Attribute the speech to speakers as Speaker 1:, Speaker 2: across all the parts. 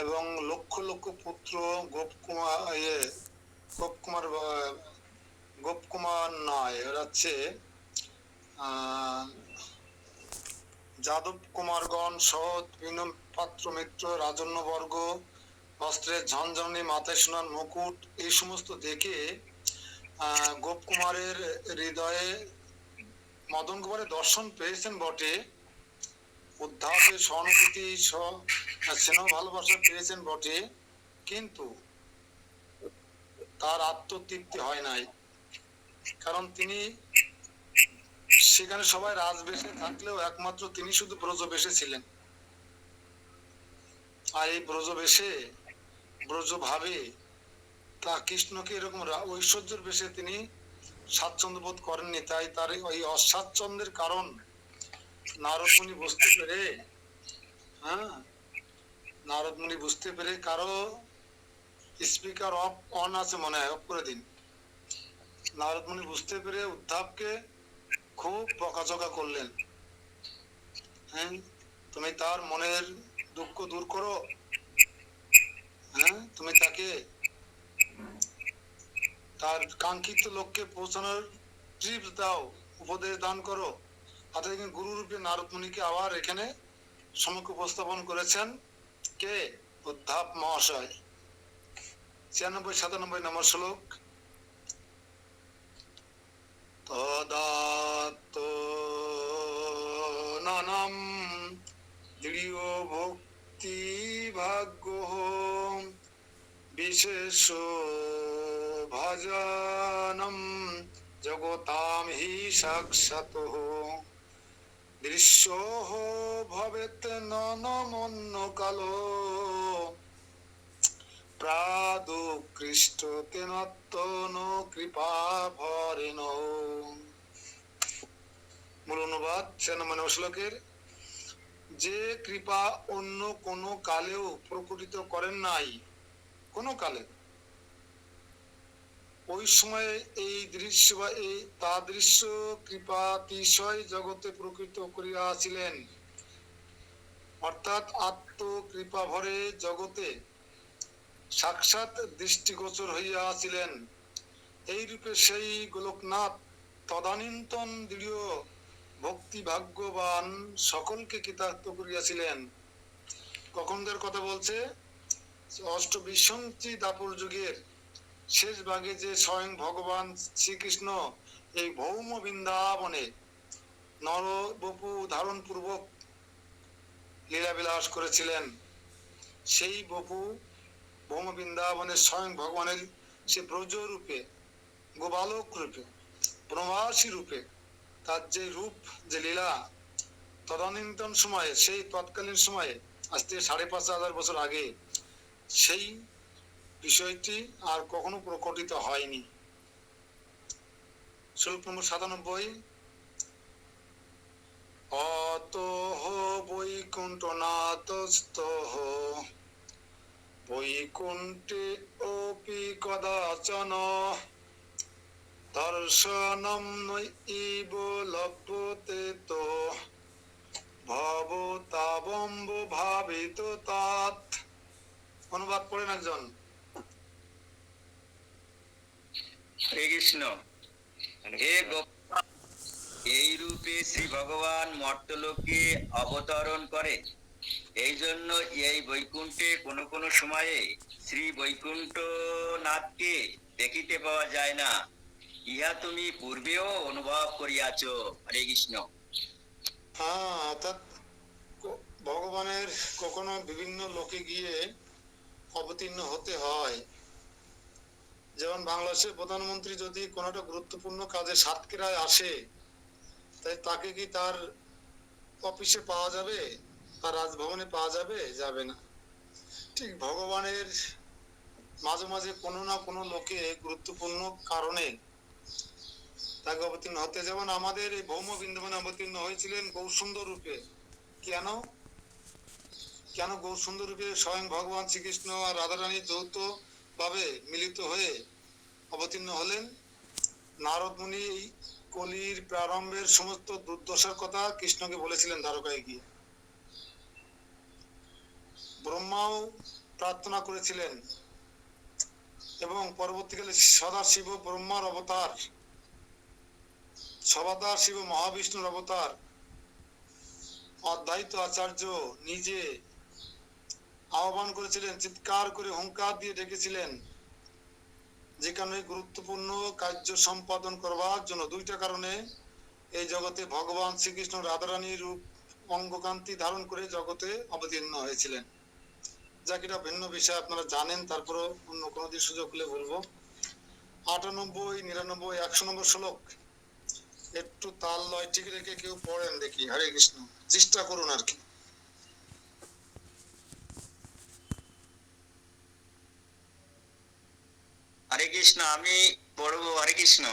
Speaker 1: এবং লক্ষ লক্ষ পুত্র গোপকুমার গোপকুমার নয়, ওরা হচ্ছে যাদব কুমারগণ সহ বিভিন্ন পাত্র মিত্র রাজন্যবর্গ, অস্ত্রের ঝনঝনি, মাথায় সোনার মুকুট, এই সমস্ত দেখে গোপকুমারের হৃদয়ে মদন কুমারের দর্শন পেয়েছেন বটে, উদ্ধারের সহানুভূতি স্নেহ ভালোবাসা পেয়েছেন বটে, কিন্তু তার আত্মতৃপ্তি হয় নাই। কারণ তিনি সেখানে সবাই রাজবেশে থাকলেও একমাত্র তিনি শুধু ব্রজবেশে ছিলেন। আর এই ব্রজবেশে ব্রজ ভাবে তা কৃষ্ণকে এরকম ঐশ্বর্যের বেশে তিনি স্বাচ্ছন্দ্য বোধ করেননি। তাই তার ওই অস্বাচ্ছন্দ্যের কারণ নারদ মুনি বুঝতে পেরে, নারদ মুনি বুঝতে পেরে, কারো স্পিকার অন আছে মনে হয়, অফ করে দিন। নারদ মুনি বুঝতে পেরে উদ্ধবকে খুব বকাঝকা করলেন। তুমি তার মনের দুঃখ দূর করো, তুমি তাকে তার কাঙ্ক্ষিত লক্ষ্যে পৌঁছানোর টিপস দাও, উপদেশ দান করো। অর্থাৎ গুরু রূপে নারদ মুনিকে আবার এখানে সম্মুখ উপস্থাপন করেছেন কে? উদ্ধব মহাশয়। 96-97 নম্বর শ্লোক। তদাত্ত নানাম দৃঢ় ভক্তি ভাগ্য বিশেষ ভজনম জগতাম হি সাক্ষাৎ দৃশ্য ভবেত ননমন্য কালো প্রাদু কৃষ্ট তেনত্তন কৃপা ভরেন। মূল অনুবাদ 96 শ্লোকের। যে কৃপা অন্য কোনো কালেও প্রকটিত করেন নাই, কোনো কালে, ওই সময়ে এই দৃশ্য বা এই তাদৃশ্য কৃপাতিশয় জগতে প্রকৃত করিয়াছিলেন। অর্থাৎ আত্মকৃপা ভরে জগতে সাক্ষাৎ দৃষ্টিগোচর হইয়াছিলেন। এই রূপে সেই গোলকনাথ তদানীন্তন দৃঢ় ভক্তি ভাগ্যবান সকলকে কৃতার্থ করিয়াছিলেন। কখনকার কথা বলছে? অষ্টবিংশতি দাপর যুগের শেষ ভাগে যে স্বয়ং ভগবান শ্রীকৃষ্ণ এই ভৌম বৃন্দাবনে নর বপু ধারণ পূর্বক লীলা বিলাস করেছিলেন। সেই বপু ভৌম বৃন্দাবনের স্বয়ং ভগবানের সে ব্রজ রূপে, গোবালক রূপে, বনবাসী রূপে তার যে রূপ, যে লীলা, তদানীন্তন সময়ে, সেই তৎকালীন সময়ে, আজ থেকে 5,500 বছর আগে, সেই বিষয়টি আর কখনো প্রকটিত হয়নি। শ্লোক নম্বর 97। অতঃ বৈকুণ্ঠনাথস্থঃ বৈকুণ্ঠে অপি কদাচন দর্শনম নৈব লভ্যতে তো ভবতাবম্ব ভাবিত তাৎ। অনুবাদ পড়েন একজন।
Speaker 2: হরে কৃষ্ণ। হে গোপাল, এই রূপে শ্রী ভগবান মর্তলোকে অবতরণ করে। এই জন্য এই বৈকুণ্ঠে কোন কোন সময়ে শ্রী বৈকুণ্ঠনাথকে দেখিতে পাওয়া যায় না। ইহা তুমি পূর্বেও অনুভব করিয়াছ। হরে কৃষ্ণ।
Speaker 1: অর্থাৎ ভগবানের কখনো বিভিন্ন লোকে গিয়ে অবতীর্ণ হতে হয়। যেমন বাংলাদেশের প্রধানমন্ত্রী যদি কোনো একটা গুরুত্বপূর্ণ কাজে সাতক্ষীরায় আসে, তাই তাকে কি তার অফিসে পাওয়া যাবে, তার রাজভবনে পাওয়া যাবে? যাবে না। ঠিক ভগবানের মাঝে মাঝে কোনো না কোনো লোকে গুরুত্বপূর্ণ কারণে তাকে অবতীর্ণ হতে, যেমন আমাদের এই ভৌম বৃন্দাবনে অবতীর্ণ হয়েছিলেন গৌরসুন্দর রূপে। কেন কেন গৌরসুন্দর রূপে স্বয়ং ভগবান শ্রীকৃষ্ণ আর রাধারানী যৌথ ভাবে মিলিত হয়ে অবতীর্ণ হলেন? নারদ মুনি এই কলির প্রারম্ভের সমস্ত দুর্দশার কথা কৃষ্ণকে বলেছিলেন দ্বারকায় গিয়ে। ব্রহ্মাও প্রার্থনা করেছিলেন এবং পরবর্তীকালে সদাশিব ব্রহ্মার অবতার, সদাশিব মহাবিষ্ণুর অবতার অদ্বৈত আচার্য নিজে আহ্বান করেছিলেন, চিৎকার করে হুঙ্কার দিয়ে ডেকেছিলেন, যেখানে গুরুত্বপূর্ণ কার্য সম্পাদন করবার জন্য। দুইটা কারণে এই জগতে ভগবান শ্রীকৃষ্ণ রাধারানীর রূপ অঙ্গকান্তি ধারণ করে জগতে অবতীর্ণ হয়েছিলেন। যাক, এটা ভিন্ন বিষয়, আপনারা জানেন, তারপরও অন্য কোনোদিন সুযোগ হলে বলবো। 98, 99, 100 নম্বর শ্লোক একটু তাল লয় ঠিক রেখে কেউ পড়েন দেখি। হরে কৃষ্ণ, চেষ্টা করুন আর কি।
Speaker 2: হরে কৃষ্ণ, আমি পড়বো। হরে কৃষ্ণ।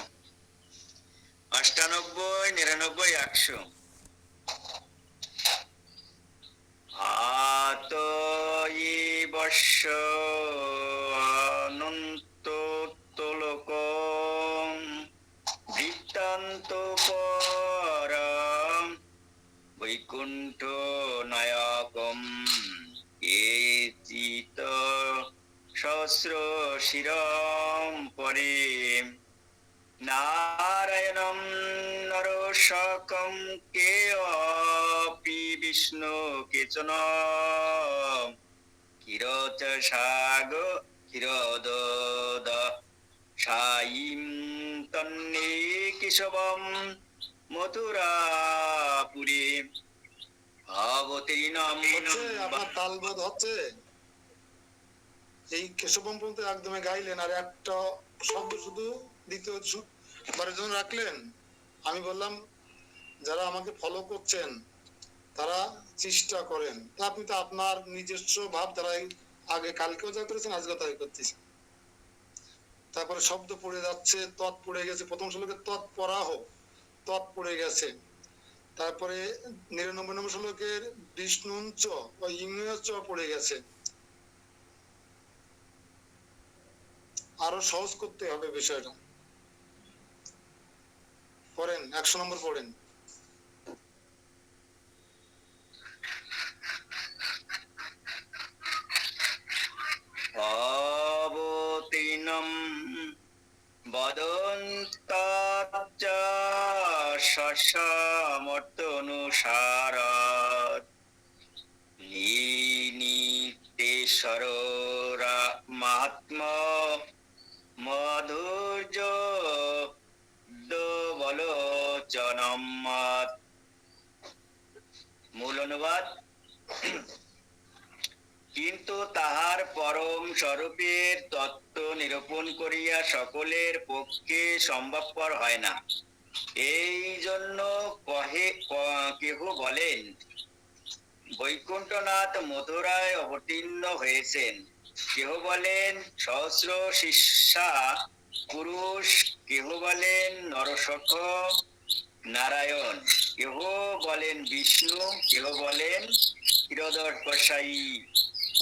Speaker 2: 98, 99, 100। আতয়ে বর্ষ অনন্তোত্তোলকম বৃত্তান্ত পরম বৈকুণ্ঠ নায়কম এচিত সহস্র শিরম পরে নারায়ণম নরশকম কে অপি বিষ্ণু কেচন ক্ষীরচ সাগ ক্ষীরদদ সাইম তন্নে কেশবম মথুরাপুরে অবতীর্ণম।
Speaker 1: হচ্ছে আপনার তালবোধ হচ্ছে? এই কেশবম পর্যন্ত একদমই গাইলেন, আর একটা শব্দ শুধু দ্বিতীয় বারের জন্য রাখলেন। আমি বললাম যারা আমাকে ফলো করছেন তারা চেষ্টা করেন, তা আপনি তো আপনার নিজস্ব ভাব দ্বারাই আগে কালকেও যা করেছেন আজকে তাই করতেছেন। তারপরে শব্দ পড়ে যাচ্ছে, তৎ পড়ে গেছে, প্রথম শ্লোকে তৎ পড়া হোক, তৎ পড়ে গেছে। তারপরে 99 নম্বর শ্লোকের বিষ্ণু চ বা ইংরেজ চ পড়ে গেছে। আরো সহজ করতে হবে বিষয়টা। পড়েন, 100 নম্বর পড়েন।
Speaker 2: অবতীর্ণম বদন্তাচ্চ সমর্থনুসারাৎ নিতেশ্বর মাহাত্ম্য মধুর্য বলোচনম। মূল অনুবাদ: কিন্তু তাহার পরম স্বরূপের তত্ত্ব নিরূপণ করিয়া সকলের পক্ষে সম্ভবপর হয় না। এই জন্য কেহ বলেন বৈকুণ্ঠনাথ মথুরায় অবতীর্ণ হয়েছেন, কেহ বলেন সহস্র শিষ্যা পুরুষ, কেহ বলেন নরসখ নারায়ণ, কেহ বলেন বিষ্ণু, কেহ বলেন ক্ষীরোদর কসাই,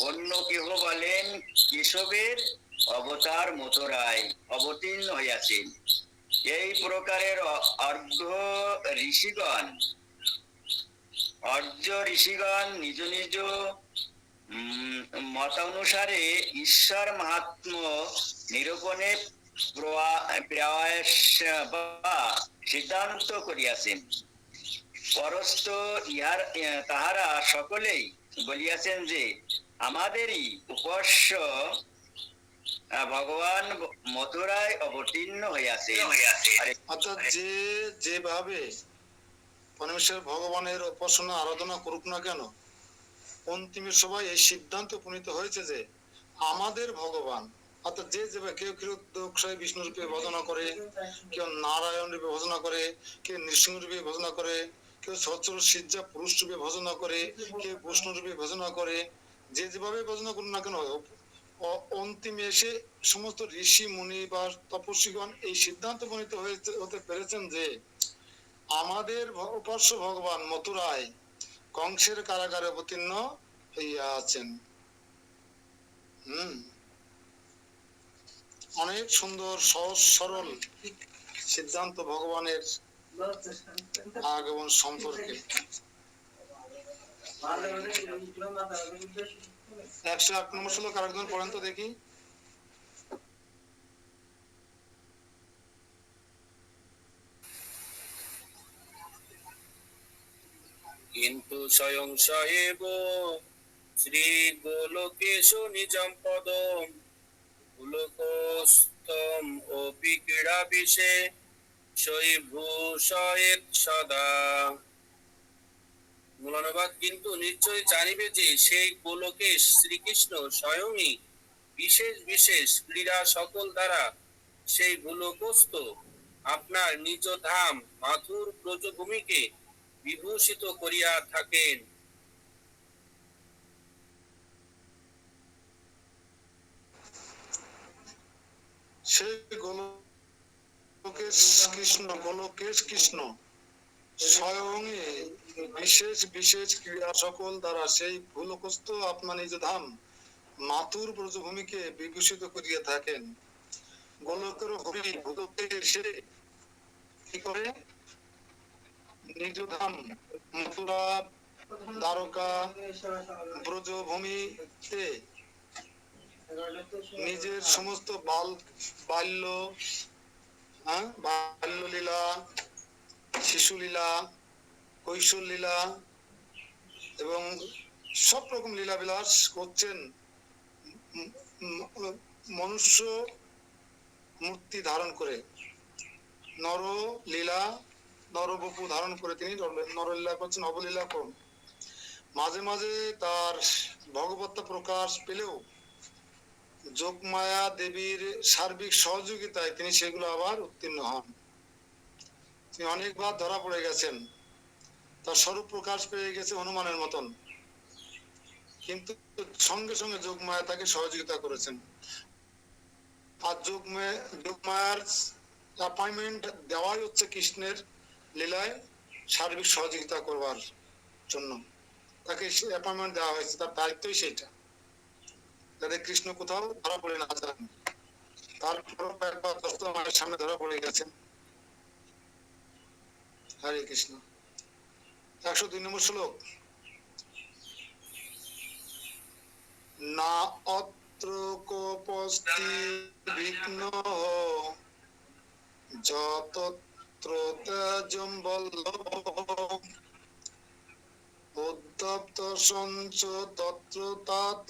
Speaker 2: অন্য কেহ বলেন কেশবের অবতার মথুরায় অবতীর্ণ হইয়াছেন। এই প্রকারের অর্ঘ্য ঋষিগণ নিজ নিজ মতানুসারে ঈশ্বর মাহাত্ম্য নিরূপণে প্রয়াস বা সিদ্ধান্ত করিয়াছেন। পরস্ত তাহারা সকলেই বলিয়াছেন যে আমাদেরই উপাস্য ভগবান মথুরায় অবতীর্ণ হইয়াছে।
Speaker 1: অর্থাৎ যেভাবে পরমেশ্বর ভগবানের উপাসনা আরাধনা করুক না কেন, অন্তিমের সবাই এই সিদ্ধান্ত উপনীত হয়েছে যে আমাদের ভগবান, অর্থাৎ যেভাবে কেউ ক্ষীরোদকসাই বিষ্ণু রূপে ভজনা করে, কেউ নারায়ণ রূপে ভজনা করে, কেউ নৃসিংহ রূপে ভজনা করে, কেউ সহস্র শিষ্যা পুরুষ রূপে ভজনা করে, কেউ বৈষ্ণব রূপে ভজনা করে, যেভাবে ভজনা করুন না কেন, অন্তিমে এসে সমস্ত ঋষি মুনি বা তপস্বীগণ এই সিদ্ধান্ত উপনীত হতে পেরেছেন যে আমাদের উপাস্য ভগবান মথুরায় কংসের কারাগারে অবতীর্ণ হইয়া আছেন। অনেক সুন্দর সহজ সরল সিদ্ধান্ত ভগবানের আগমন সম্পর্কে। 108 নম্বর শ্লোক আরেকজন পড়েন তো দেখি।
Speaker 3: কিন্তু স্বয়ং স এব শ্রী গোলকেশ নিজম পদম গোলকস্থম অপি ক্রীড়া বিষে শৈভূষয়েৎ সদা। মূলানুবাদ: কিন্তু নিশ্চয় জানিবে যে সেই গোলকেশ শ্রীকৃষ্ণ স্বয়ংই বিশেষ বিশেষ ক্রীড়া সকল দ্বারা সেই গোলকস্থ আপনার নিজ ধাম মাথুর ব্রজভূমিকে বিভূষিত করিয়া থাকেন।
Speaker 1: সেই গোলকেশ কৃষ্ণ স্বয়ং বিশেষ বিশেষ ক্রিয়া সকল দ্বারা সেই ভূলোকস্থ আপনার নিজ ধাম মাতুর ব্রজভূমিকে বিভূষিত করিয়া থাকেন। গোলকের হরি ভূলোকে এসে কি করে? নিজ ধাম মথুরা, দ্বারকা, ব্রজভূমিতে নিজের সমস্ত বাল্য লীলা, শিশু লীলা, কৈশোর লীলা এবং সব রকম লীলা বিলাস করছেন মনুষ্য মূর্তি ধারণ করে, নর লীলা নরবপু ধারণ করে তিনি নরলীলা করছেন, অবলীলা করুন। মাঝে মাঝে তার ভগবত্তা প্রকাশ পেলেও যোগমায়া দেবীর সার্বিক সহযোগিতায় তিনি সেগুলো আবার উত্তীর্ণ হন। তিনি অনেকবার ধরা পড়ে গেছেন, তার স্বরূপ প্রকাশ পেয়ে গেছে হনুমানের মতন, কিন্তু সঙ্গে সঙ্গে যোগমায়া তাকে সহযোগিতা করেছেন। আর যোগমায়ার অ্যাপয়েন্টমেন্ট দেওয়াই হচ্ছে কৃষ্ণের লীলায় সার্বিক সহযোগিতা করবার জন্য। তাকে অ্যাপয়েন্টমেন্ট দেওয়া হয়েছে, তার দায়িত্বই সেইটা, যাতে কৃষ্ণ কোথাও ধরা পড়ে না যান। তারপর একবার দশটা মায়ের সামনে ধরা পড়ে গেছেন। হরে কৃষ্ণ। 102 নম্বর শ্লোক। না অত্র কোপস্তি বিঘ্ন যতত্র তেজম বল্লভ উদ্ধপ্ত সঞ্চ তত্র তাত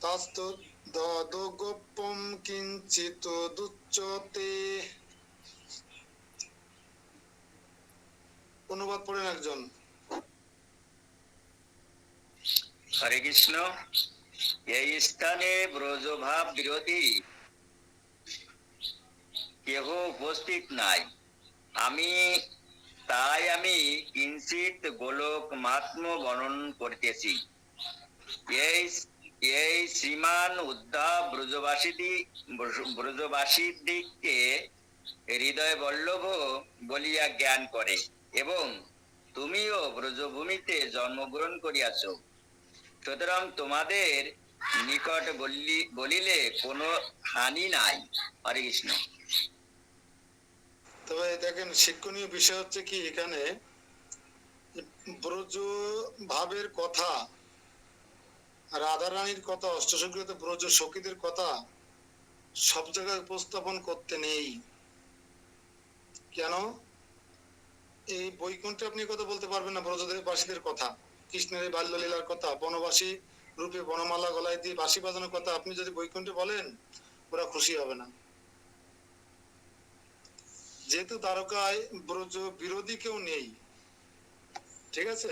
Speaker 1: তাস্ত দদগোপম কিঞ্চিত দুচ্চতে। অনুবাদ পড়েন একজন।
Speaker 2: হরে কৃষ্ণ। এই স্থানে ব্রজভাব বিরোধী কেহ উপস্থিত নাই, তাই আমি কিঞ্চিত গোলক মাত্ম বর্ণন করিতেছি। এই শ্রীমান উদ্ধব ব্রজবাসীদিগকে হৃদয় বল্লভ বলিয়া জ্ঞান করে, এবং তুমিও ব্রজভূমিতে জন্মগ্রহণ করিয়াছ, সুতরাং তোমাদের নিকট বলিলে কোনো হানি নাই। হরে কৃষ্ণ।
Speaker 1: তবে দেখেন, শিক্ষণীয় বিষয় হচ্ছে কি, এখানে ব্রজ ভাবের কথা, রাধারানীর কথা, অষ্টসখীতে ব্রজ সখীদের কথা সব জায়গায় উপস্থাপন করতে নেই। কেন? এই বৈকুণ্ঠে আপনি কথা বলতে পারবেন না ব্রজবাসীদের কথা, কৃষ্ণের বাল্যলীলার কথা, বনবাসী রূপে বনমালা গলায় দিয়ে বাঁশি বাজানোর কথা আপনি যদি বৈকুণ্ঠে বলেন, ওরা খুশি হবে না। যেহেতু দ্বারকায় ব্রজ বিরোধী কেউ নেই, ঠিক আছে,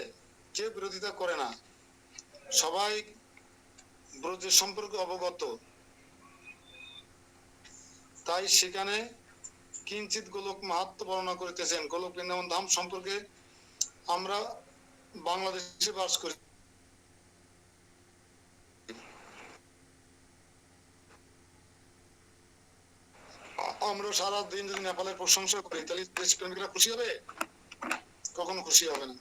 Speaker 1: কেউ বিরোধিতা করে না, সবাই ব্রজের সম্পর্কে অবগত, তাই সেখানে কিঞ্চিত গোলক মাহাত্ম্য বর্ণনা করিতেছেন। গোলক বৃন্দাবন ধাম সম্পর্কে আমরা বাংলাদেশে বাস করি, আমরা সারাদিন যদি নেপালের প্রশংসা করি, তাহলে দেশপ্রেমিকরা খুশি হবে? কখনো খুশি হবে না।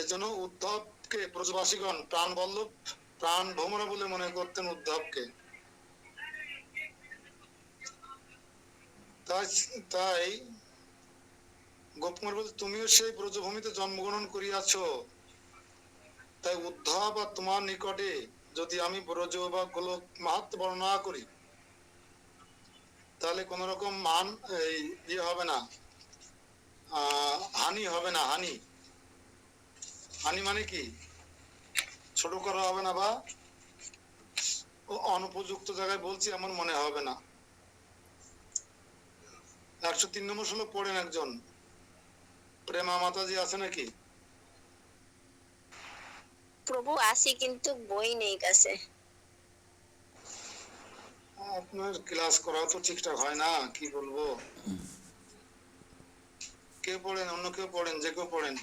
Speaker 1: এজন্য উদ্ধবকে ব্রজবাসীগণ প্রাণ বল্লভ, প্রাণ ভ্রমরা বলে মনে করতেন উদ্ধবকে। তাই গোপকুমার বলতে, তুমিও সেই ব্রজভূমিতে জন্মগ্রহণ করিয়াছ, উদ্ধব বা তোমার নিকটে যদি আমি ব্রজ বা গোলক মাহাত্ম্য বর্ণনা করি, তাহলে কোন রকম মান এই ইয়ে হবে না, হানি হবে না। হানি হানি মানে কি, ছোট করা হবে না বা অনুপযুক্ত জায়গায় বলছি এমন মনে হবে না। 103 নম্বর শ্লোক পড়েন একজন। প্রেমা মাতাজি আছে নাকি?
Speaker 4: প্রভু আসি, কিন্তু বই নেই কাছে।
Speaker 1: আপনার ক্লাস করা তো ঠিকঠাক হয় না, কি বলবো। কেউ পড়েন, অন্য কেউ পড়েন, যে কেউ পড়েন।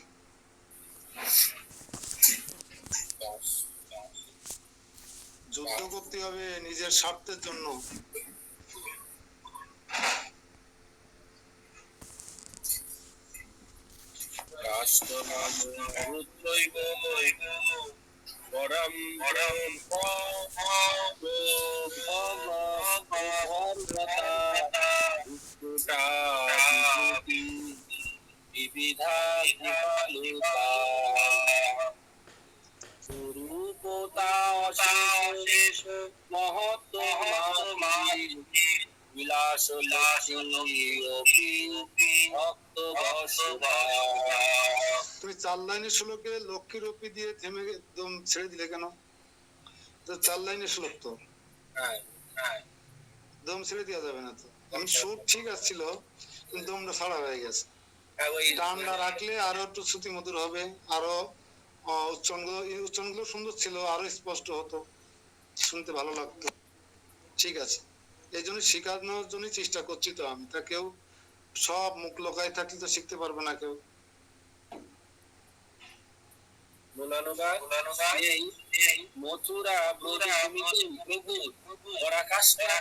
Speaker 1: যুদ্ধ করতে হবে নিজের স্বার্থের জন্য।
Speaker 3: রাষ্ট্রনামরুদ্রৈব পরম পরম বিবিধা কৃপালুতা রূপতা অশেষ মহত্ত্ব বিলাস ভক্ত বসুধা।
Speaker 1: তুমি 4 লাইনের শ্লোকে লক্ষ্মী রূপী দিয়ে থেমে একদম ছেড়ে দিলে কেন? তো 4 লাইনের শ্লোক তো, দম ছেড়ে দেওয়া যাবে না তো। আমি সুর ঠিক আসছিল, কিন্তু দমটা ছাড়া হয়ে গেছে। টানটা রাখলে আরো একটু শ্রুতি মধুর হবে, আরো উচ্চারণগুলো সুন্দর ছিল, আরো স্পষ্ট হতো, শুনতে ভালো লাগতো। ঠিক আছে, এই জন্য শেখানোর জন্য চেষ্টা করছি তো আমি। তা কেউ সব মুখ লোকায় থাকলে তো শিখতে পারবে না কেউ।
Speaker 3: মথুরা ব্রজভূমিতে প্রভু পরাকাষ্ঠা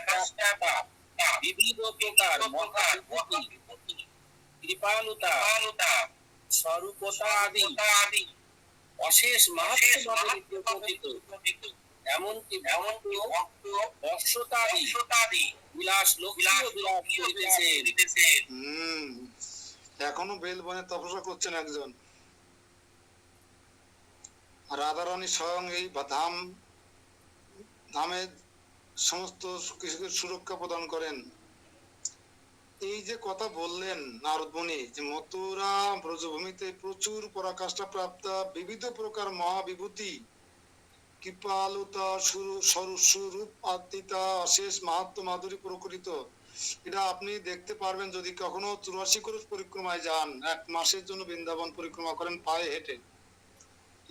Speaker 3: বিবিধ প্রকার মহাবিভূতি কৃপালুতা স্বরূপতা আদি অশেষ মাহাত্ম্য প্রকটিত, এমনকি বর্ষতাদি বিলাস লক্ষ্মীও বিলাস করিতেছেন।
Speaker 1: এখনো বেলবনে তপস্যা করছেন একজন। রাধারানী স্বয়ং এই ধামে সমস্ত কিছুকে সুরক্ষা প্রদান করেন। এই যে কথা বললেন নারদ মুনি, যে মথুরা ব্রজভূমিতে প্রচুর পরাকাষ্ঠা প্রাপ্ত বিবিধ প্রকার মহাবিভূতি কৃপালুতা স্বরূপ আত্মিতা অশেষ মাহাত্ম্য মাধুরী প্রকৃত, এটা আপনি দেখতে পারবেন যদি কখনো 84 ক্রোশ পরিক্রমায় যান। 1 মাসের জন্য বৃন্দাবন পরিক্রমা করেন পায়ে হেঁটে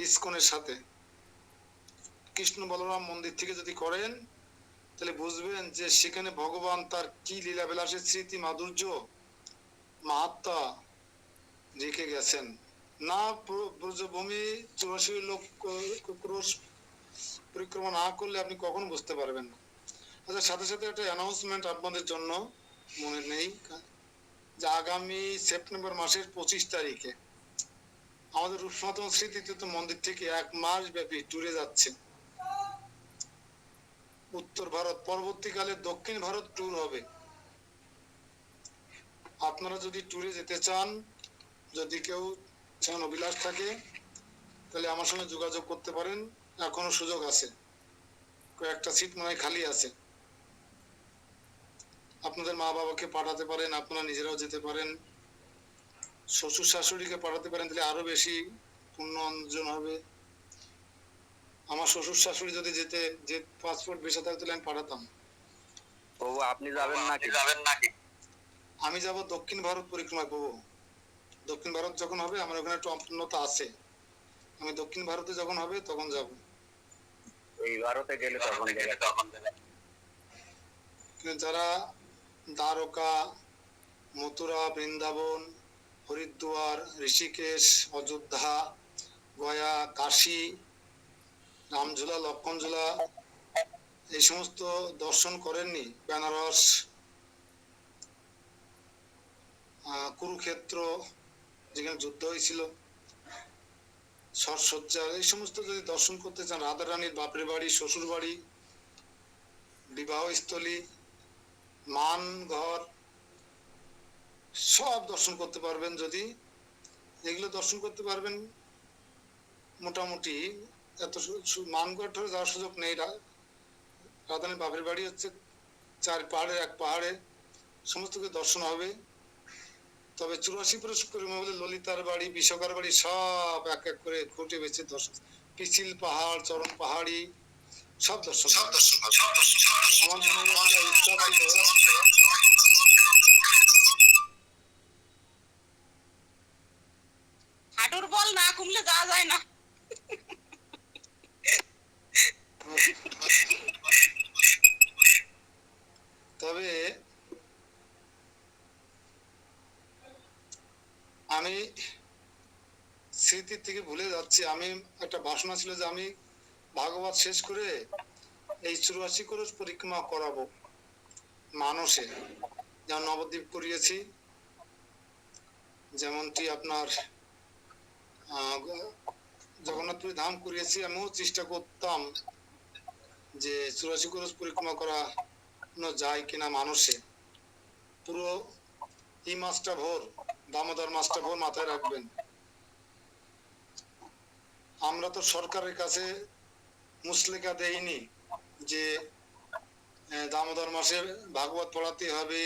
Speaker 1: ইস্কনের সাথে, কৃষ্ণ বলরাম মন্দির থেকে যদি করেন, তাহলে বুঝবেন যে সেখানে ভগবান তার কি লীলা বিলাসের স্মৃতি মাধুর্য মাহাত্মা রেখে গেছেন। না ব্রজভূমি 84 লক্ষ ক্রোশ পরিক্রমা না করলে আপনি কখনো বুঝতে পারবেন না। আচ্ছা, সাথে সাথে একটা অ্যানাউন্সমেন্ট আপনাদের জন্য মনে নেই, যে আগামী সেপ্টেম্বর মাসের 25 তারিখে আমাদের রূপসনাতন স্মৃতিতীর্থ মন্দির থেকে 1 মাস ব্যাপী ট্যুরে যাচ্ছে উত্তর ভারত, পরবর্তীকালে দক্ষিণ ভারত ট্যুর হবে। আপনারা যদি ট্যুরে যেতে চান, যদি কেউ অভিলাষ থাকে, তাহলে আমার সঙ্গে যোগাযোগ করতে পারেন, এখনো সুযোগ আছে, কয়েকটা সিট মনে হয় খালি আছে। আপনাদের মা বাবাকে পাঠাতে পারেন, আপনারা নিজেরাও যেতে পারেন, শ্বশুর শাশুড়িকে পাঠাতে পারেন, তাহলে আরো বেশি পুণ্য অর্জন হবে। আমার শ্বশুর শাশুড়ি যদি যে পাসপোর্ট ভিসা থাকতো তাহলে আমি পাঠাতাম।
Speaker 2: প্রভু আপনি যাবেন নাকি?
Speaker 1: আমি যাব দক্ষিণ ভারত পরিক্রমায় পাবো। দক্ষিণ ভারত যখন হবে, আমার ওখানে একটু অপূর্ণতা আছে, আমি দক্ষিণ ভারতে যখন হবে তখন যাব।
Speaker 2: এই ভারতে গেলে তখন
Speaker 1: কিন্তু যারা দ্বারকা, মথুরা, বৃন্দাবন, হরিদ্বার, ঋষিকেশ, অযোধ্যা, গয়া, কাশী, রামঝুলা, লক্ষণঝুলা এই সমস্ত দর্শন করেননি, বেনারস, কুরুক্ষেত্র যেখানে যুদ্ধ হয়েছিল, সরসজ্জা, এই সমস্ত যদি দর্শন করতে চান, রাধারানীর বাপের বাড়ি, শ্বশুর বাড়ি, বিবাহস্থলী, মান ঘর, সব দর্শন করতে পারবেন। যদি এগুলো দর্শন করতে পারবেন মোটামুটি এত মানগড় ধরে যাওয়ার সুযোগ নেই। রাধানের বাপের বাড়ি হচ্ছে 4 পাহাড়ের এক পাহাড়ে, সমস্ত কিছু দর্শন হবে। তবে 84 পরিক্রমা বলে ললিতার বাড়ি, বিশ্বকার বাড়ি সব এক এক করে খুঁটে বেছে দর্শন, পিছিল পাহাড়, চরম পাহাড়ি সব দর্শন হবে। আমার মনে হয় একটা ইচ্ছা ছিল,
Speaker 5: হাঁটুর বল না কমলে যাওয়া যায় না।
Speaker 1: তবে আমি স্মৃতির থেকে ভুলে যাচ্ছি, আমি একটা বাসনা ছিল যে আমি ভাগবত শেষ করে এই 84 ক্রোশ পরিক্রমা করাবো মানুষে, যেমন নবদ্বীপ করিয়েছি, যেমনটি আপনার জগন্নাথপুরী ধাম করিয়েছি। আমিও চেষ্টা করতাম যে 84 ক্রোশ পরিক্রমা করানো যায় কিনা মানুষে। পুরো এই মাসটা ভোর, দামোদর মাসটা ভোর মাথায় রাখবেন। আমরা তো সরকারের কাছে মুসলেকা দেইনি যে দামোদর মাসে ভাগবত পড়াতে হবে,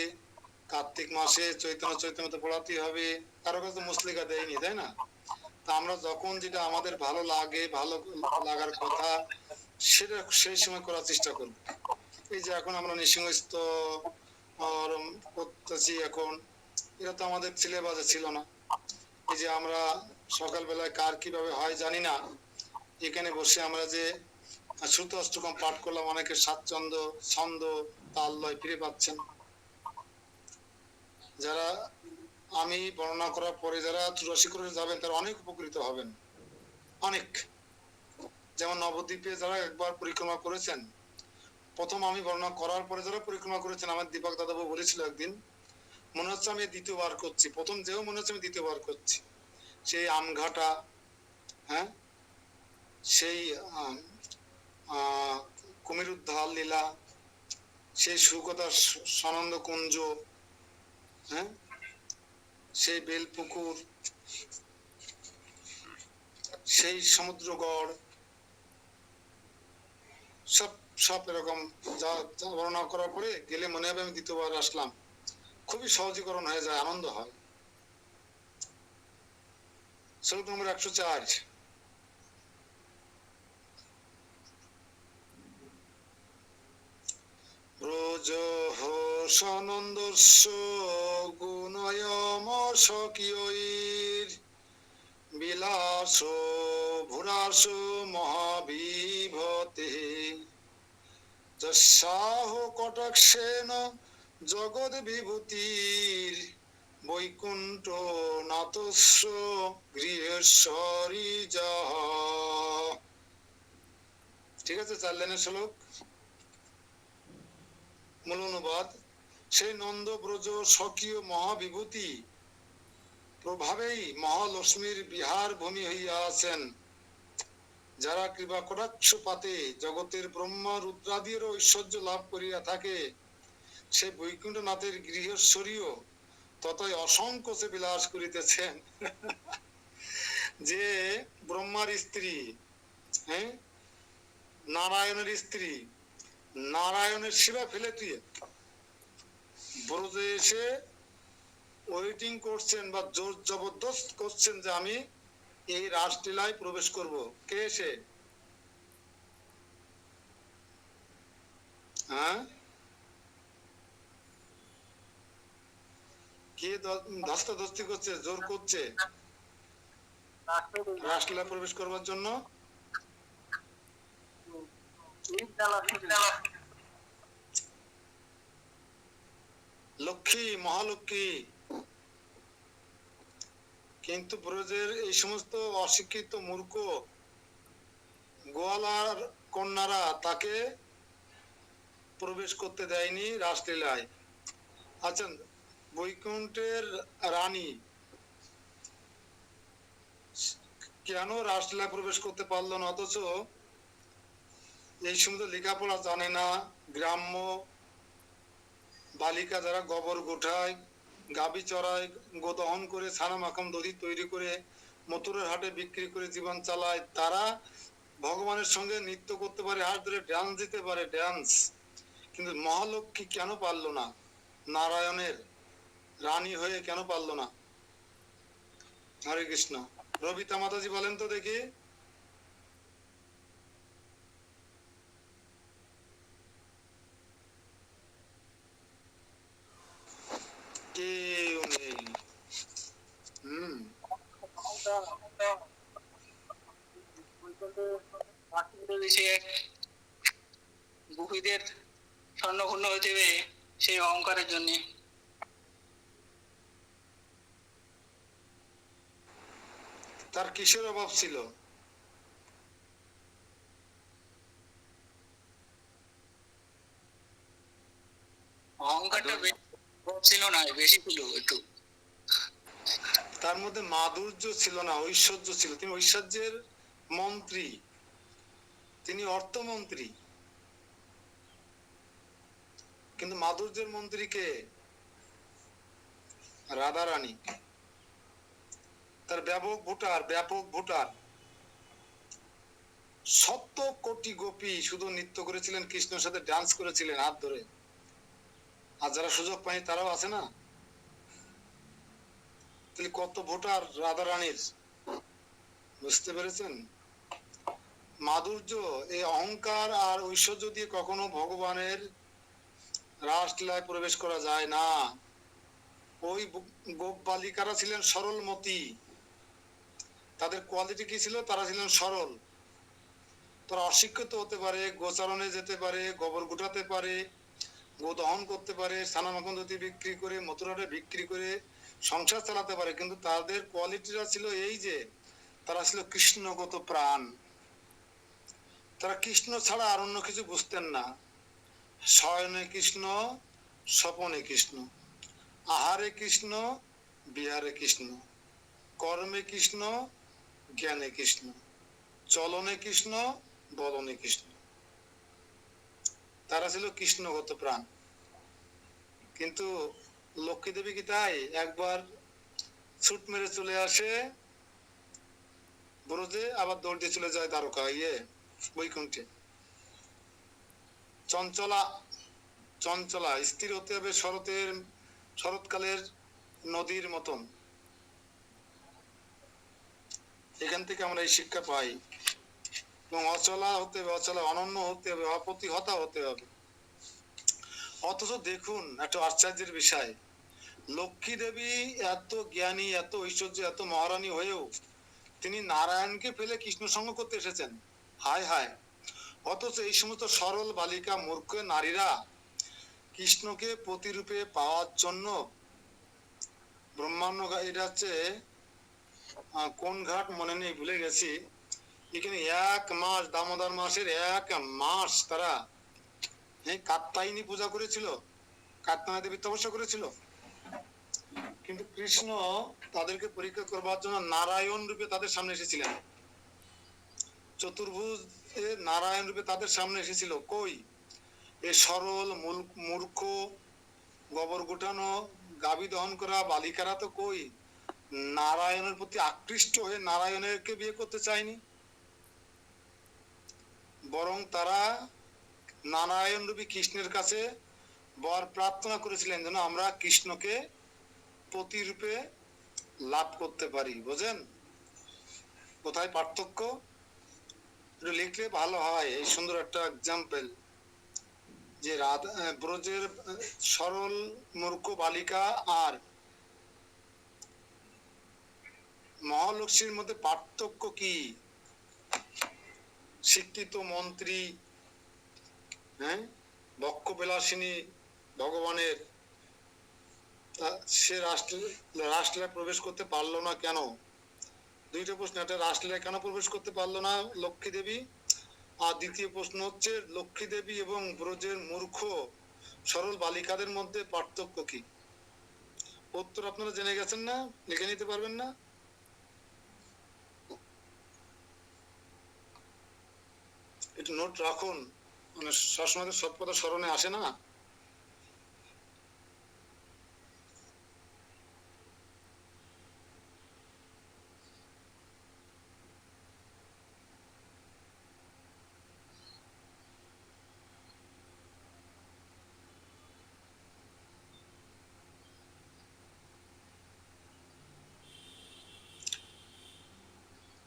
Speaker 1: কার্তিক মাসে চৈতন্য পড়াতে হবে, কারো কাছে মুসলেকা দেয়নি, তাই না? তা আমরা যখন যেটা আমাদের ভালো লাগে, ভালো লাগার কথা, সেটা সেই সময় করার চেষ্টা করব। এই যে এখন আমরা নৃসিংহস্থ করতেছি, এখন এটা তো আমাদের সিলেবাসে ছিল না। এই যে আমরা সকালবেলায় কার কিভাবে হয় জানি না, এখানে বসে আমরা যে শ্রুত অষ্টকম পাঠ করলাম, অনেকে স্বাচ্ছন্দ্য, ছন্দ, তাল লয় ফিরে পাচ্ছেন। যারা আমি বর্ণনা করার পরে যারা 84 ক্রোশে যাবেন তারা অনেক উপকৃত হবেন, অনেক। যেমন নবদ্বীপে যারা একবার পরিক্রমা করেছেন, প্রথম আমি বর্ণনা করার পরে যারা পরিক্রমা করেছেন, আমার দীপক দাদাবাবু বলেছিল একদিন, মনে হচ্ছে আমি দ্বিতীয়বার করছি, প্রথম যেও মনে হচ্ছে আমি দ্বিতীয়বার করছি। সেই আমঘাটা, হ্যাঁ, সেই কুমিরুদ্ধার লীলা, সেই সুকথা সানন্দ কুঞ্জ, হ্যাঁ, সেই বেলপুকুর, সেই সমুদ্রগড়, সব সব এরকম যা বর্ণনা করার পরে গেলে মনে হবে আমি দ্বিতীয়বার আসলাম। খুবই সহজীকরণ হয়ে যায়, আনন্দ হয়। শ্লোক নম্বর 104। ব্রজ সনন্দস্য গুণয়ম স্বকীয়ৈর বিলাস ভুরাস মহাবিভতে যস্যাহ কটাক্ষেন জগৎ বিভূতির বৈকুণ্ঠ নাথস্য গৃহেশ্বরী যাহ। ঠিক আছে, 4 লাইনের শ্লোক। মূল অনুবাদ: সেই নন্দ ব্রজ স্বকীয় মহাবিভূতি প্রভাবেই মহালক্ষ্মীর বিহার ভূমি হইয়া আছেন। যারা কৃপা কটাক্ষপাতে জগতের ব্রহ্মা রুদ্রাদির ঐশ্বর্য লাভ করিয়া থাকে, সে বৈকুণ্ঠনাথের গৃহেশ্বরীও ততই অসংকোচে বিলাস করিতেছেন। যে ব্রহ্মার স্ত্রী, হ্যাঁ, নারায়ণের স্ত্রী, নারায়ণের সেবা ফেলে দিয়ে ব্রজে এসে ওয়েটিং করছেন বা জোর জবরদস্ত করছেন যে আমি এই রাসলীলায় প্রবেশ করব। কে এসে? হ্যাঁ, কে ধস্তাধস্তি করছে, জোর করছে রাসলীলা প্রবেশ করবার জন্য? লক্ষ্মী, মহালক্ষ্মী। কিন্তু ব্রজের এই সমস্ত অশিক্ষিত মূর্খ গোয়ালার কন্যারা তাকে প্রবেশ করতে দেয়নি রাসলীলায়। আচ্ছা, বৈকুণ্ঠের রানী কেন রাসলীলায় প্রবেশ করতে পারলো না? অথচ এই সমস্ত লেখাপড়া জানে না গ্রাম্য বালিকা যারা গোবর গোঠায়, গাবি চড়ায়, গোদহন করে, ছানা মাখন দধি তৈরি করে মথুরার হাটে বিক্রি করে জীবন চালায়, তারা ভগবানের সঙ্গে নৃত্য করতে পারে, হাত ধরে ডান্স দিতে পারে, ডান্স, কিন্তু মহালক্ষ্মী কেন পারলো না? নারায়ণের রানী হয়ে কেন পারলো না? হরে কৃষ্ণ। রবিতা মাতাজি বলেন তো দেখি। কেউ নেই। হম।
Speaker 5: সে গোপীদের স্বর্ণপূর্ণ হয়ে যাবে সেই অহংকারের জন্য।
Speaker 1: তার কিসের অভাব ছিল?
Speaker 5: অহংকারটা ছিল না, বেশি ছিল একটু।
Speaker 1: তার মধ্যে মাধুর্য ছিল না, ঐশ্বর্য ছিল। তিনি ঐশ্বর্যের মন্ত্রী, তিনি অর্থমন্ত্রী, কিন্তু মাধুর্যের মন্ত্রী কে? রাধা রানী। তার ব্যাপক ভোটার, ব্যাপক ভোটার। 70 কোটি গোপী শুধু নৃত্য করেছিলেন, কৃষ্ণের সাথে ডান্স করেছিলেন হাত ধরে। আর যারা সুযোগ পায়নি তারাও আছে না? তাহলে কত ভোটার রাধা রানীর, বুঝতে পেরেছেন? মাধুর্য, এই অহংকার আর ঐশ্বর্য দিয়ে কখনো ভগবানের রাসলীলায় প্রবেশ করা যায় না। ওই গোপ বালিকারা ছিলেন সরলমতি। তাদের কোয়ালিটি কি ছিল? তারা ছিলেন সরল। তারা অশিক্ষিত হতে পারে, গোচারণে যেতে পারে, গোবর গুটাতে পারে, গো দহন করতে পারে, সানামাকন্দতি বিক্রি করে, মথুরাটা বিক্রি করে সংসার চালাতে পারে, কিন্তু তাদের কোয়ালিটিটা ছিল এই যে তারা ছিল কৃষ্ণগত প্রাণ। তারা কৃষ্ণ ছাড়া আর অন্য কিছু বুঝতেন না। শয়নে কৃষ্ণ, স্বপনে কৃষ্ণ, আহারে কৃষ্ণ, বিহারে কৃষ্ণ, কর্মে কৃষ্ণ, জ্ঞানে কৃষ্ণ, চলনে কৃষ্ণ, বলনে কৃষ্ণ। তারা ছিল কৃষ্ণগত প্রাণ। কিন্তু লক্ষ্মী দেবী কি তাই? একবার ছুট মেরে চলে আসে ব্রজে, আবার দৌড় দিয়ে চলে যায় দ্বারকা, বৈকুণ্ঠে। চঞ্চলা, চঞ্চলা, স্থির হতে হবে শরৎকালের নদীর মতন। এখান থেকে আমরা এই শিক্ষা পাই। এবং অচলা হতে হবে, অচলা, অনন্য হতে হবে, অপ্রতিহতা হতে হবে। অথচ দেখুন একটা আশ্চর্যের বিষয়, লক্ষ্মী দেবী এত জ্ঞানী, এত ঐশ্বর্য, এত মহারানী হয়েও তিনি নারায়ণকে ফেলে কৃষ্ণ সঙ্গ করতে এসেছেন। হায় হায়। অথচ এই সমস্ত সরল বালিকা, মূর্খ নারীরা কৃষ্ণকে প্রতিরূপে পাওয়ার জন্য ব্রহ্মাণ্ড, এটা হচ্ছে কোন ঘাট মনে নেই, ভুলে গেছি, এখানে 1 মাস, দামোদর মাসের 1 মাস তারা কাত্যায়নী পূজা করেছিল, কাত্যায়নী দেবী তপস্যা করেছিল। কিন্তু কৃষ্ণ তাদেরকে পরীক্ষা করবার জন্য নারায়ণ রূপে তাদের সামনে এসেছিলেন। চতুর্ভুজ নারায়ণ রূপে তাদের সামনে এসেছিল। কই এ সরল মূর্খ, গোবর গুটানো, গাভী দহন করা বালিকারা তো কই নারায়ণের প্রতি আকৃষ্ট হয়ে নারায়ণকে বিয়ে করতে চায়নি, বরং তারা নারায়ণ রূপী কৃষ্ণের কাছে বর প্রার্থনা করেছিলেন যেন আমরা কৃষ্ণকে প্রতিরূপে লাভ করতে পারি। বোঝেন কোথায় পার্থক্য? একটু লিখলে ভালো হয়। এই সুন্দর একটা এক্সাম্পল যে ব্রজের সরল মূর্খ বালিকা আর মহালক্ষ্মীর মধ্যে পার্থক্য কি? শিক্ষিত মন্ত্রী, বক্ষ বিলাসিনী ভগবানের, সে রাসলীলায় প্রবেশ করতে পারলো না কেন? দুইটা প্রশ্ন, একটা রাসলীলায় কেন প্রবেশ করতে পারলো না লক্ষ্মী দেবী, আর দ্বিতীয় প্রশ্ন হচ্ছে লক্ষ্মী দেবী এবং ব্রজের মূর্খ সরল বালিকাদের মধ্যে পার্থক্য কি? উত্তর আপনারা জেনে গেছেন না? লিখে নিতে পারবেন না? একটু নোট রাখুন, মানে সবসময় সব কথা স্মরণে আসে না।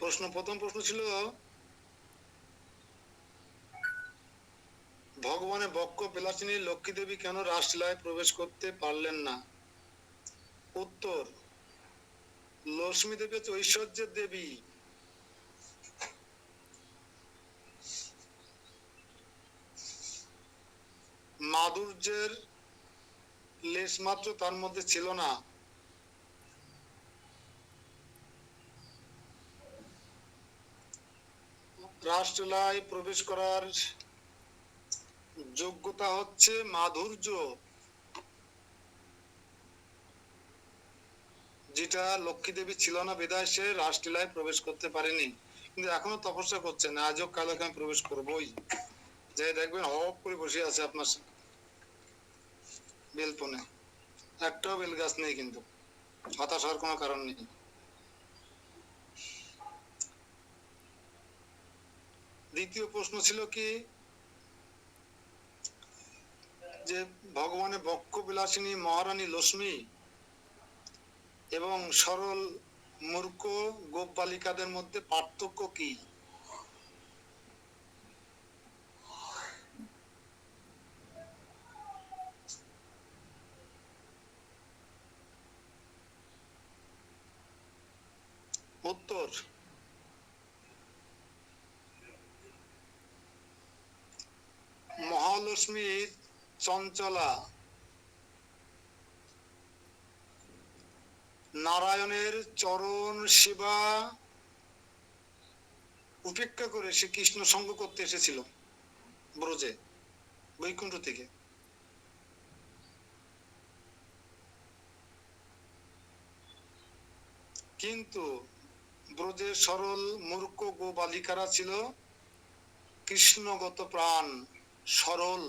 Speaker 1: প্রথম প্রশ্ন ছিল ভগবানের বক্ষ বিলাসিনী লক্ষ্মী দেবী কেন রাসলীলায় প্রবেশ করতে পারলেন না? উত্তর, লক্ষ্মী দেবী হচ্ছে ঐশ্বর্যের দেবী। মাধুর্যের লেশ মাত্র তার মধ্যে ছিল না। রাসলীলায় প্রবেশ করার যোগ্যতা হচ্ছে মাধুর্য, যেটা লক্ষ্মী দেবী ছিল না বিধায় সে রাসলীলায় প্রবেশ করতে পারেনি। কিন্তু এখনো তপস্যা করছেন, আজও কাল আমি প্রবেশ করবোই। যে দেখবেন হপ করে বসে আছে আপনার বেলপনে, একটাও বেল গাছ নেই, কিন্তু হতাশ হওয়ার কোনো কারণ নেই। দ্বিতীয় প্রশ্ন ছিল কি, যে ভগবানের বক্ষ বিলাসিনী মহারানী লক্ষ্মী এবং সরল মূর্খ গোপ বালিকাদের মধ্যে পার্থক্য কি? উত্তর, মহালক্ষ্মী চঞ্চলা, নারায়ণের চরণ সেবা উপেক্ষা করে সে কৃষ্ণ সঙ্গ করতে এসেছিল ব্রজে, বৈকুণ্ঠ থেকে। কিন্তু ব্রজের সরল মূর্খ গো বালিকারা ছিল কৃষ্ণগত প্রাণ, সরল।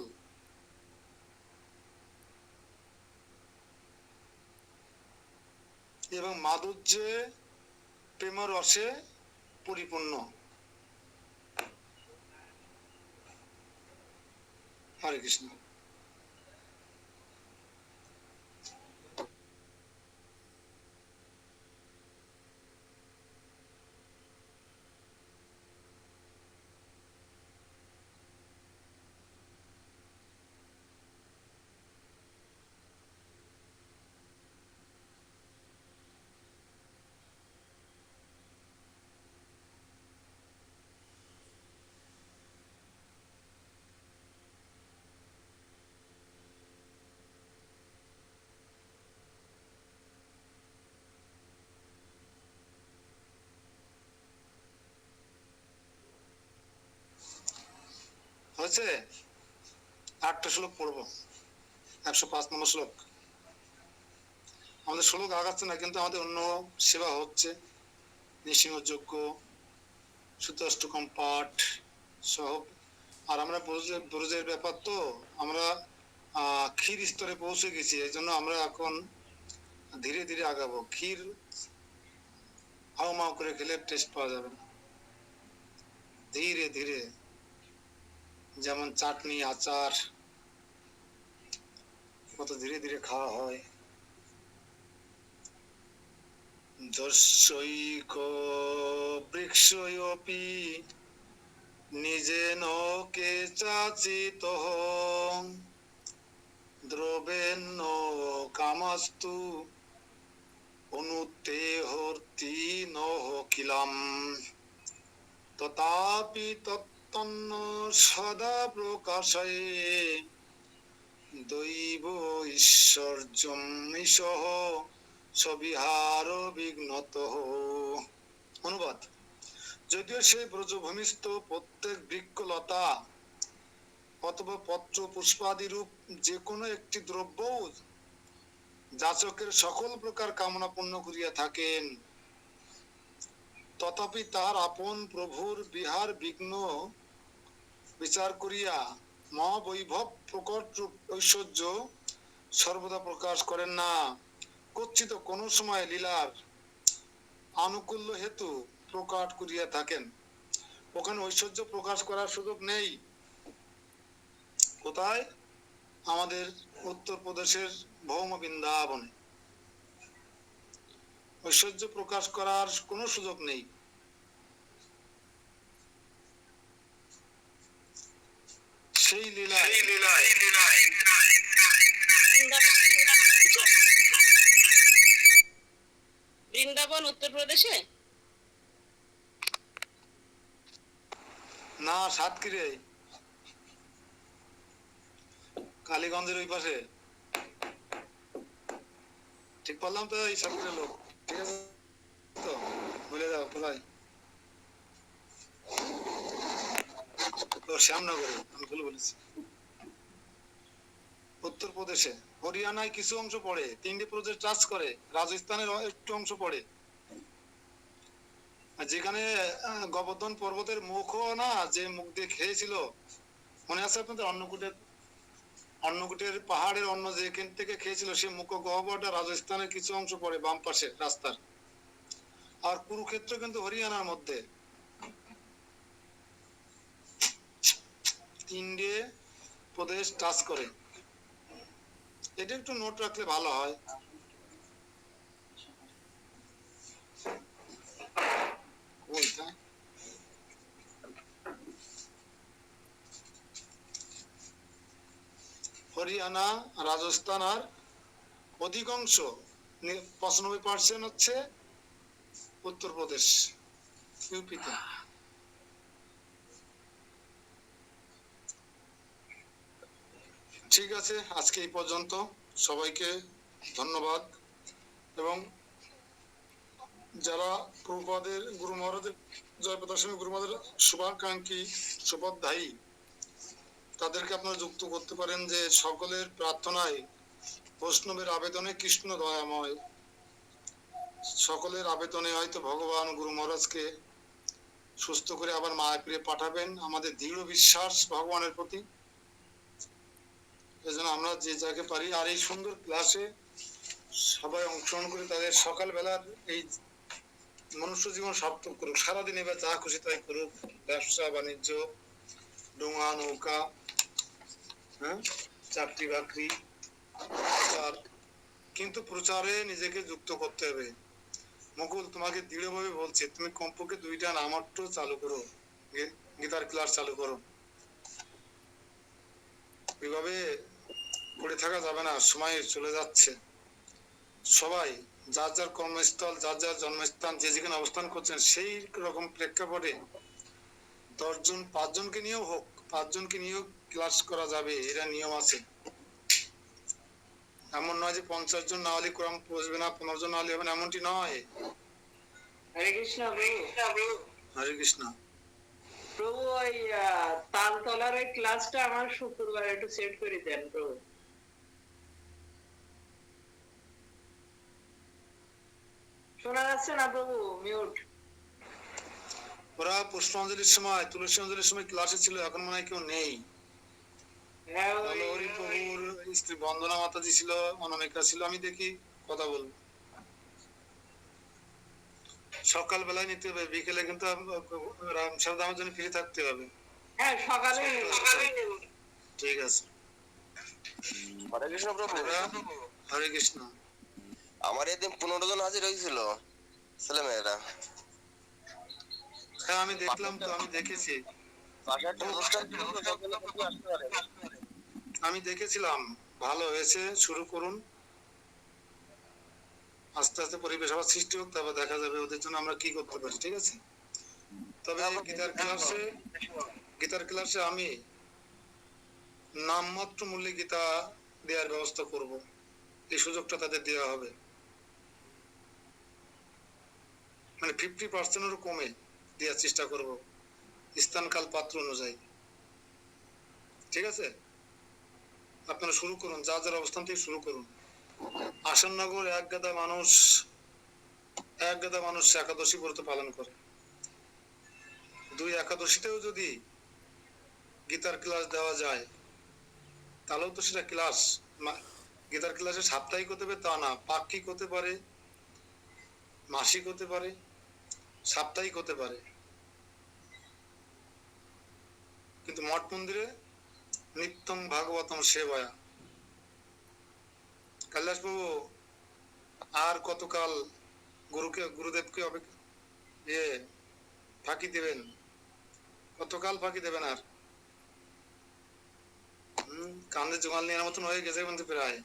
Speaker 1: এবং মাধুর্যে প্রেম রসে পরিপূর্ণ। হরে কৃষ্ণ। হয়েছে, আটটা শ্লোক পড়বো, 105 নম্বর শ্লোক। আমাদের শ্লোক আগাচ্ছে না, কিন্তু আমাদের অন্য সেবা হচ্ছে, নৃসিংহযজ্ঞ, সূত্রাষ্টকম পাঠ সহ। আর আমরা ব্রজের ব্যাপার তো আমরা ক্ষীর স্তরে পৌঁছে গেছি, এই জন্য আমরা এখন ধীরে ধীরে আগাবো। ক্ষীর হাও মাও করে খেলে টেস্ট পাওয়া যাবে না, ধীরে ধীরে, যেমন চাটনি আচার কত ধীরে ধীরে খাওয়া হয়। যস্যৈক বৃক্ষয়পি নিজেন কেচাচিতঃ দ্রবেন্ন কামাস্তু অনুতেহর্তি নহ কিলাম তথাপি তত্তন্ন সদা প্রকাশয়ে দৈব ঈশ্বর্যম ঈশঃ সবিহার বিঘ্নত। অনুবাদ, যদিও সে ব্রজভূমিস্থ প্রত্যেক বৃক্ষলতা অথবা পত্র পুষ্পাদি রূপ যে কোনো একটি দ্রব্য যাচকের সকল প্রকার কামনা পূর্ণ করিয়া থাকেন, তথাপি তার আপন প্রভুর বিহার বিঘ্ন বিচার করিয়া মহাবৈভব প্রকট রূপ ঐশ্বর্য সর্বদা প্রকাশ করেন না। কচ্ছিত কোন সময় লীলার আনুকূল্য হেতু প্রকাশ করিয়া থাকেন। ওখানে ঐশ্বর্য প্রকাশ করার সুযোগ নেই। কোথায়? আমাদের উত্তরপ্রদেশের ভৌম বৃন্দাবনে ঐশ্বর্য প্রকাশ করার কোনো সুযোগ নেই। সেই লীলায়
Speaker 6: বৃন্দাবন উত্তরপ্রদেশে?
Speaker 1: না, সাতক্ষীরে, কালীগঞ্জের ওই পাশে। ঠিক বললাম তো? এই সাতক্ষীরের লোক, ঠিক আছে তো? বলে দাও কোথায়। তো শ্যামনগরে, আমি ভুল বলেছি। উত্তরপ্রদেশে, হরিয়ানায় কিছু অংশ পড়ে, 3টে প্রদেশ টাচ করে, রাজস্থানের একটু অংশ পড়ে। আর যেখানে গোবর্ধন পর্বতের মুখও না, যে মুখ দিয়ে খেয়েছিল, মনে আছে আপনাদের? অন্নকূটের পাহাড়ের অন্ন যেখান থেকে খেয়েছিল, সে মুখ গহ্বরটা রাজস্থানের কিছু অংশ পড়ে বাম পাশে রাস্তার। আর কুরুক্ষেত্র কিন্তু হরিয়ানার মধ্যে। 3টে প্রদেশ টাচ করে। এটা একটু নোট রাখলে ভালো হয়। হরিয়ানা, রাজস্থান আর অধিকাংশ 95% হচ্ছে উত্তরপ্রদেশ, ইউপিতে। ঠিক আছে, আজকে এই পর্যন্ত। সবাইকে ধন্যবাদ। এবং যারা প্রভুপাদের, গুরু মহারাজের, জয়প্রদর্শনী গুরু মহারাজের শুভাকাঙ্ক্ষী, শুভধ্যায়ী, তাদেরকে আপনারা যুক্ত করতে পারেন যে সকলের প্রার্থনায়, বৈষ্ণবের আবেদনে কৃষ্ণ দয়াময়, সকলের আবেদনে হয়তো ভগবান গুরু মহারাজকে সুস্থ করে আবার মায়াপুরে পাঠাবেন। আমাদের দৃঢ় বিশ্বাস ভগবানের প্রতি। এজন্য আমরা যে জায়গায় পারি, আর এই সুন্দর ক্লাসে সবাই অংশগ্রহণ করে তাদের সকালবেলার এই মনুষ্য জীবন সার্থক করুক। সারাদিন এবার যা খুশি তাই করুক, ব্যবসা বাণিজ্য, ডোঙা নৌকা, হ্যাঁ, চাকরি বাকরি, আর কিন্তু প্রচারে নিজেকে যুক্ত করতে হবে। মুকুল, তোমাকে দৃঢ়ভাবে বলছি, তুমি কমপক্ষে 2টা নামাট্য চালু করো, গীতার ক্লাস চালু করো। এভাবে পড়ে থাকা যাবে না, সময় চলে যাচ্ছে। সবাই যার যার কর্মস্থল, যার যার জন্মস্থান, যে যেখানে অবস্থান করছেন, সেই রকম প্রেক্ষাপটে 10 জন, 5 জনকে নিয়েও হোক, 5 জনকে নিয়েও ক্লাস করা যাবে, এরা নিয়ম আছে। এমন নয় যে 50 জন না হলে কোরআন পৌঁছবে না, 15 জন না হলে হবে না, এমনটি নয়।
Speaker 6: হরে কৃষ্ণ প্রভু।
Speaker 1: হরে কৃষ্ণ।
Speaker 6: প্রভু, ওই তালতলার ওই ক্লাসটা আমার শুক্রবার একটু সেট করে দেন প্রভু। শোনা যাচ্ছে না প্রভু, মিউট।
Speaker 1: ওরা পুষ্পাঞ্জলির সময়, তুলসী অঞ্জলির সময় ক্লাসে ছিল, এখন মনে হয় কেউ নেই।
Speaker 6: হ্যাঁ,
Speaker 1: হরি প্রভুর স্ত্রী বন্দনা মাতাজি ছিল, অনামিকা ছিল, আমি দেখি, কথা বলবো। সকাল বেলায় নিতে হবে, বিকেলে কিন্তু রামসার জন্য ফ্রি থাকতে হবে।
Speaker 6: হ্যাঁ, সকালে নেব।
Speaker 1: ঠিক আছে।
Speaker 7: হরে কৃষ্ণ প্রভু।
Speaker 1: হরে কৃষ্ণ।
Speaker 7: আমার এদিন 15 জন হাজির হয়েছিল, ছেলেমেয়েরা।
Speaker 1: হ্যাঁ, আমি দেখলাম তো, আমি দেখেছি, আমি দেখেছিলাম। ভালো হয়েছে, শুরু করুন। আস্তে আস্তে পরিবেশ আবার সৃষ্টি হোক, তারপর দেখা যাবে ওদের জন্য আমরা কি করতে পারি। ঠিক আছে? তবে গীতার ক্লাসে আমি নামমাত্র মূল্যে গীতা দেওয়ার ব্যবস্থা করব। এই সুযোগটা তাদের দেওয়া হবে, মানে 50%-এরও কমে দেওয়ার চেষ্টা করব, স্থান কাল পাত্র অনুযায়ী। ঠিক আছে? আপনারা শুরু করুন, যা যার অবস্থান থেকে শুরু করুন। আসাননগর এক গাদা মানুষ একাদশী ব্রত পালন করে। 2 একাদশীতেও যদি গীতার ক্লাস দেওয়া যায়, তাহলেও তো সেটা ক্লাস। গীতার ক্লাসে সাপ্তাহিক হতে হবে তা না, পাক্ষিক হতে পারে, মাসিক হতে পারে, সাপ্তাহিক হতে পারে, কিন্তু মঠ মন্দিরে নিত্যম ভাগবতম সেবায়া। কৈলাস বাবু, আর কতকাল গুরুদেবকে ফাঁকি দেবেন? কতকাল ফাঁকি দেবেন? আর কান্দে জোগাল নেওয়ার মতন হয়ে গেছে কিন্তু প্রায়।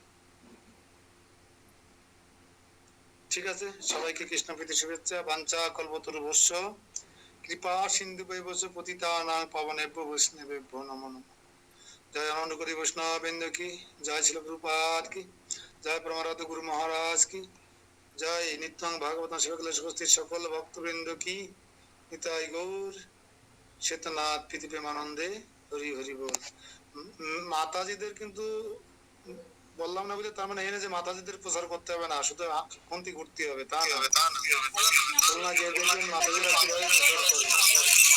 Speaker 1: ঠিক আছে, সবাইকে কৃষ্ণ প্রীতি শুভেচ্ছা। বাঞ্ছা কল্পতরুভ্যশ্চ কৃপা সিন্ধু বৈবস্য পতিতানাং পাবনেভ্যো বৈষ্ণবেভ্যো নমো নমঃ। জয় আনন্দ করি বৈষ্ণববৃন্দ কি, জয় শিল প্রভুপাদ কি, জয় পরমারাধ্য গুরু মহারাজ কি, জয় নিত্যাং ভাগবত শিবকলেশ উপস্থিত সকল ভক্তবৃন্দ কি, নিতাই গৌর শ্বেতনাথ প্রীতি প্রেমানন্দে হরি হরি বল। মাতাজিদের কিন্তু বললাম না বলে তার মানে এই না যে মাতাজিদের প্রচার করতে হবে না, শুধু খুন্তি ঘুরতে হবে তা না। খুলনা গিয়ে দেখবেন মাতাজিরা কিভাবে প্রচার করে।